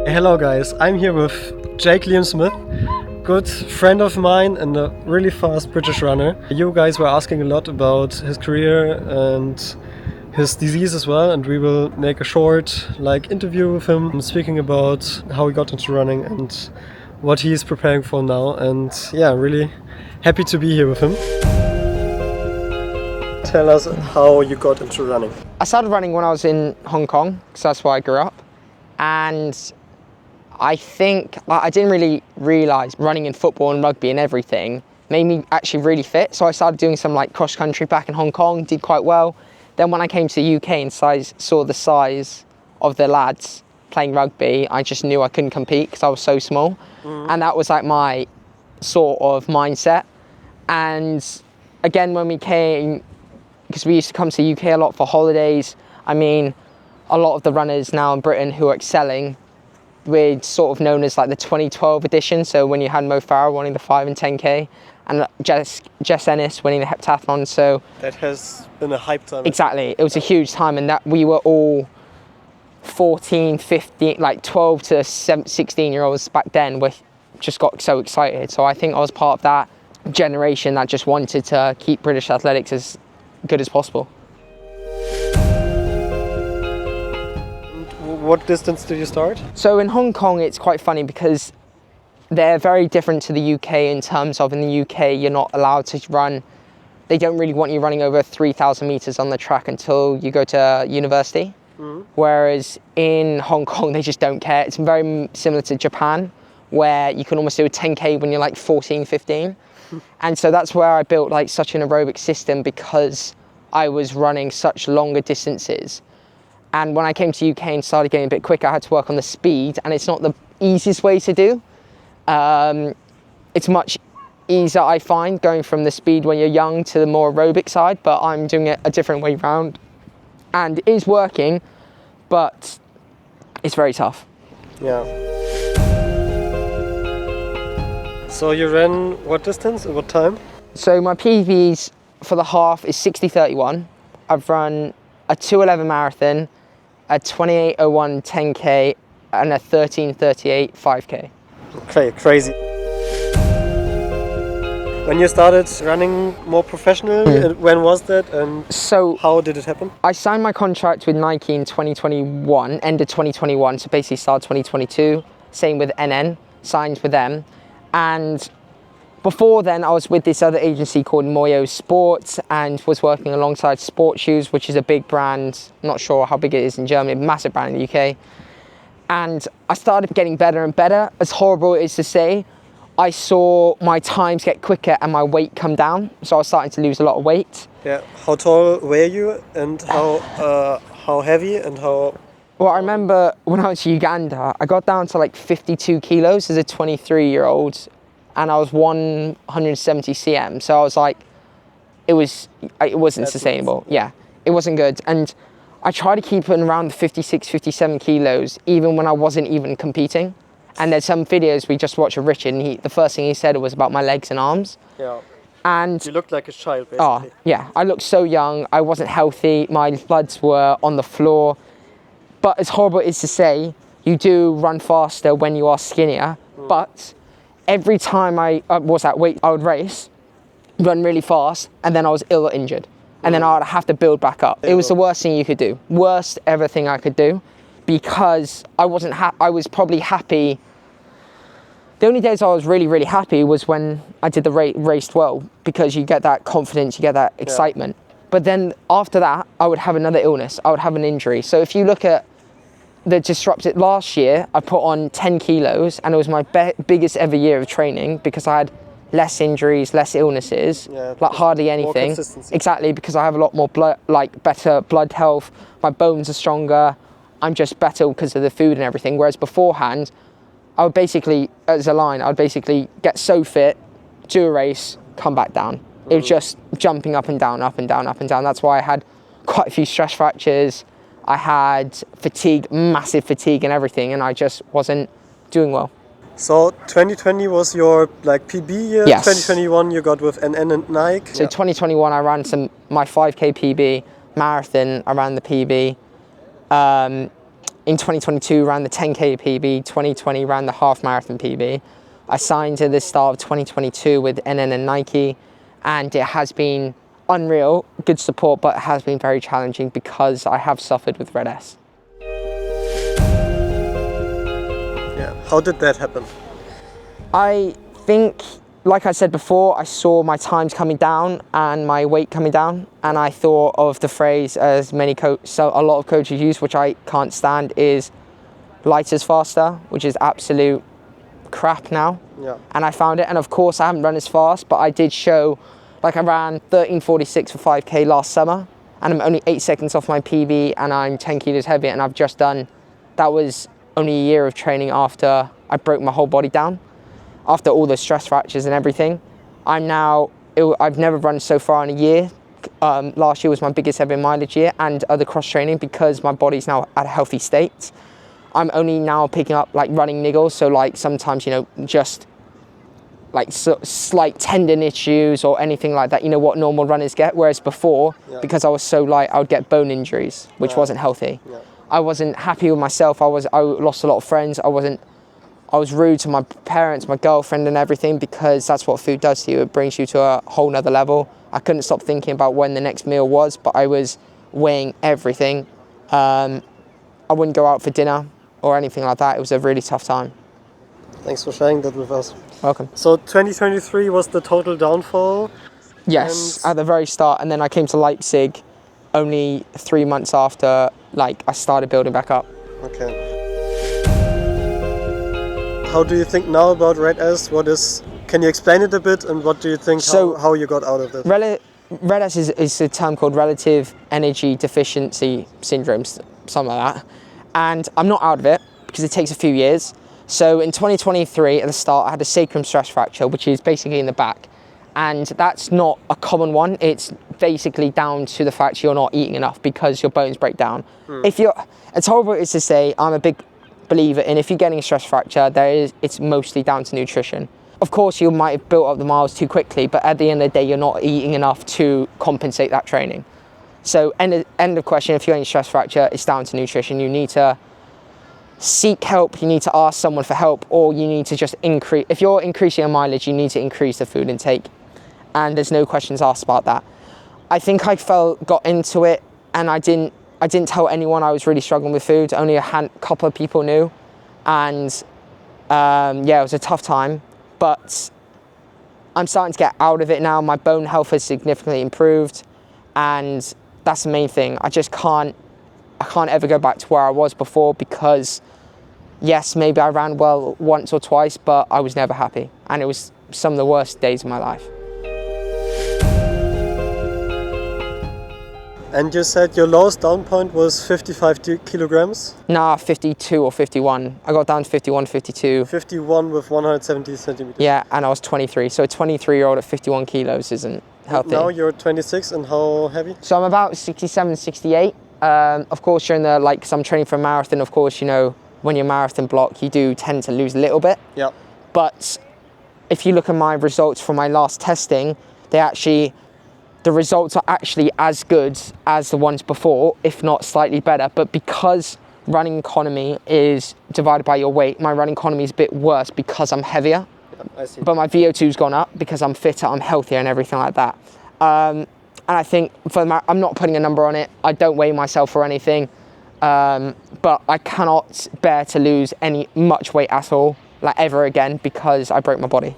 Hello guys, I'm here with Jake Liam Smith, good friend of mine and a really fast British runner. You guys were asking a lot about his career and his disease as well, and we will make a short interview with him, speaking about how he got into running and what he's preparing for now. And yeah, really happy to be here with him. Tell us how you got into running. I started running when I was in Hong Kong, because that's where I grew up. And I think I didn't really realise running in football and rugby and everything made me actually really fit. So I started doing some cross country back in Hong Kong, did quite well. Then when I came to the UK and saw the size of the lads playing rugby, I just knew I couldn't compete because I was so small. And that was my sort of mindset. And again, when we came, because we used to come to the UK a lot for holidays, I mean, a lot of the runners now in Britain who are excelling, we're sort of known as the 2012 edition. So when you had Mo Farah winning the 5 and 10K, and Jess Ennis winning the heptathlon. So that has been a hype time. Exactly, it was a huge time, and that we were all 14, 15, 12 to 16-year-olds back then. We just got so excited. So I think I was part of that generation that just wanted to keep British athletics as good as possible. What distance did you start? So in Hong Kong, it's quite funny because they're very different to the UK in terms of, in the UK, you're not allowed to run. They don't really want you running over 3,000 meters on the track until you go to university. Whereas in Hong Kong, they just don't care. It's very similar to Japan, where you can almost do a 10K when you're 14, 15. And so that's where I built such an aerobic system, because I was running such longer distances. And when I came to UK and started getting a bit quicker, I had to work on the speed, and it's not the easiest way to do. It's much easier, I find, going from the speed when you're young to the more aerobic side, but I'm doing it a different way round. And it is working, but it's very tough. Yeah. So you ran what distance and what time? So my PBs for the half is 60:31. I've run a 2:11 marathon, a 28:01 10K, and a 13:38 5K. Okay, crazy. When you started running more professionally, when was that, and so how did it happen? I signed my contract with Nike in 2021, end of 2021, so basically started 2022. Same with NN, signed with them. And before then, I was with this other agency called Moyo Sports and was working alongside Sport Shoes, which is a big brand. I'm not sure how big it is in Germany, massive brand in the UK. And I started getting better and better. As horrible it is to say, I saw my times get quicker and my weight come down. So I was starting to lose a lot of weight. Yeah. How tall were you, and how heavy and how? Well, I remember when I was in Uganda, I got down to 52 kilos as a 23-year-old, and I was 170 cm. So I was it wasn't sustainable. Yeah, it wasn't good. And I tried to keep it around the 56, 57 kilos, even when I wasn't even competing. And there's some videos we just watched of Richard, and the first thing he said was about my legs and arms. Yeah. And you looked like a child, basically. Oh, yeah. I looked so young. I wasn't healthy. My bloods were on the floor. But as horrible it is to say, you do run faster when you are skinnier. But every time I was at weight, I would race, run really fast, and then I was ill or injured. And then I would have to build back up. It was the worst thing you could do. Worst ever thing I could do, because I wasn't I was probably happy. The only days I was really, really happy was when I did the raced well, because you get that confidence, you get that excitement. But then after that, I would have another illness. I would have an injury. So if you look at the disrupted last year, I put on 10 kilos, and it was my biggest ever year of training, because I had less injuries, less illnesses, hardly anything. Exactly, because I have a lot more blood, better blood health. My bones are stronger. I'm just better because of the food and everything. Whereas beforehand, I would basically, as a line, I would basically get so fit, do a race, come back down. It was just jumping up and down, up and down, up and down. That's why I had quite a few stress fractures. I had fatigue, massive fatigue and everything, and I just wasn't doing well. So 2020 was your PB year. Yes. 2021 you got with NN and Nike. So 2021 I ran my 5K PB, marathon I ran the PB. in 2022 ran the 10K PB, 2020 ran the half marathon PB. I signed at the start of 2022 with NN and Nike, and it has been unreal, good support, but it has been very challenging because I have suffered with Red S. Yeah. How did that happen? I think, like I said before, I saw my times coming down and my weight coming down, and I thought of the phrase as so a lot of coaches use, which I can't stand, is lighter's faster, which is absolute crap now. Yeah. And I found it, and of course I haven't run as fast, but I did show, like I ran 13:46 for 5K last summer, and I'm only 8 seconds off my PB, and I'm 10 kilos heavier, and I've just done, that was only a year of training after I broke my whole body down, after all the stress fractures and everything. I've never run so far in a year. Last year was my biggest ever mileage year, and other cross training, because my body's now at a healthy state. I'm only now picking up like running niggles, so like sometimes, just like slight tendon issues or anything like that, what normal runners get. Whereas before, because I was so light, I would get bone injuries, which wasn't healthy. Yeah. I wasn't happy with myself. I lost a lot of friends. I was rude to my parents, my girlfriend and everything, because that's what food does to you. It brings you to a whole nother level. I couldn't stop thinking about when the next meal was, but I was weighing everything. I wouldn't go out for dinner or anything like that. It was a really tough time. Thanks for sharing that with us. Welcome. So 2023 was the total downfall? Yes, at the very start, and then I came to Leipzig only 3 months after I started building back up. Okay. How do you think now about Red S? Can you explain it a bit, and what do you think how you got out of it? Red S is a term called relative energy deficiency syndrome, something like that. And I'm not out of it because it takes a few years. So in 2023 at the start, I had a sacrum stress fracture, which is basically in the back. And that's not a common one. It's basically down to the fact you're not eating enough because your bones break down. It's horrible it is to say, I'm a big believer in, if you're getting a stress fracture, it's mostly down to nutrition. Of course, you might have built up the miles too quickly, but at the end of the day, you're not eating enough to compensate that training. So end of question, if you're getting a stress fracture, it's down to nutrition. You need to seek help, you need to ask someone for help, or you need to just increase, if you're increasing your mileage, you need to increase the food intake. And there's no questions asked about that. I think I got into it, and I didn't tell anyone I was really struggling with food. Only a couple of people knew. And it was a tough time, but I'm starting to get out of it now. My bone health has significantly improved, and that's the main thing. I can't ever go back to where I was before, because yes, maybe I ran well once or twice, but I was never happy. And it was some of the worst days of my life. And you said your lowest down point was 55 kilograms? Nah, 52 or 51. I got down to 51, 52. 51 with 170 centimeters. Yeah, and I was 23. So a 23-year-old at 51 kilos isn't healthy. Now you're 26, and how heavy? So I'm about 67, 68. Of course, during because I'm training for a marathon, of course, when you're marathon block, you do tend to lose a little bit. Yeah. But if you look at my results from my last testing, the results are actually as good as the ones before, if not slightly better. But because running economy is divided by your weight, my running economy is a bit worse because I'm heavier. I see. But my VO2's gone up because I'm fitter, I'm healthier and everything like that. And I think I'm not putting a number on it. I don't weigh myself or anything. But I cannot bear to lose much weight at all, ever again, because I broke my body.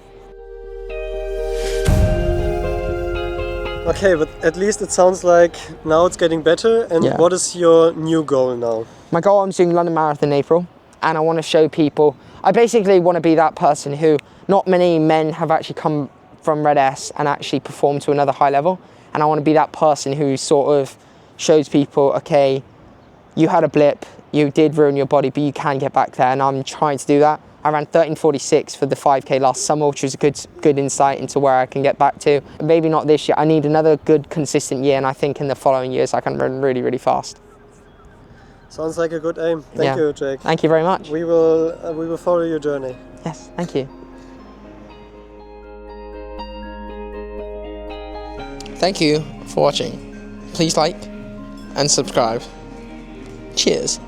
Okay, but at least it sounds like now it's getting better. And what is your new goal now? My goal, I'm doing London Marathon in April, and I want to show people, I basically want to be that person who, not many men have actually come from Red S and actually performed to another high level. And I want to be that person who sort of shows people, okay, you had a blip, you did ruin your body, but you can get back there. And I'm trying to do that. I ran 13:46 for the 5K last summer, which was a good insight into where I can get back to. Maybe not this year. I need another good, consistent year, and I think in the following years I can run really, really fast. Sounds like a good aim. Thank you, Jake. Thank you very much. We will follow your journey. Yes, thank you. Thank you for watching. Please like and subscribe. Cheers.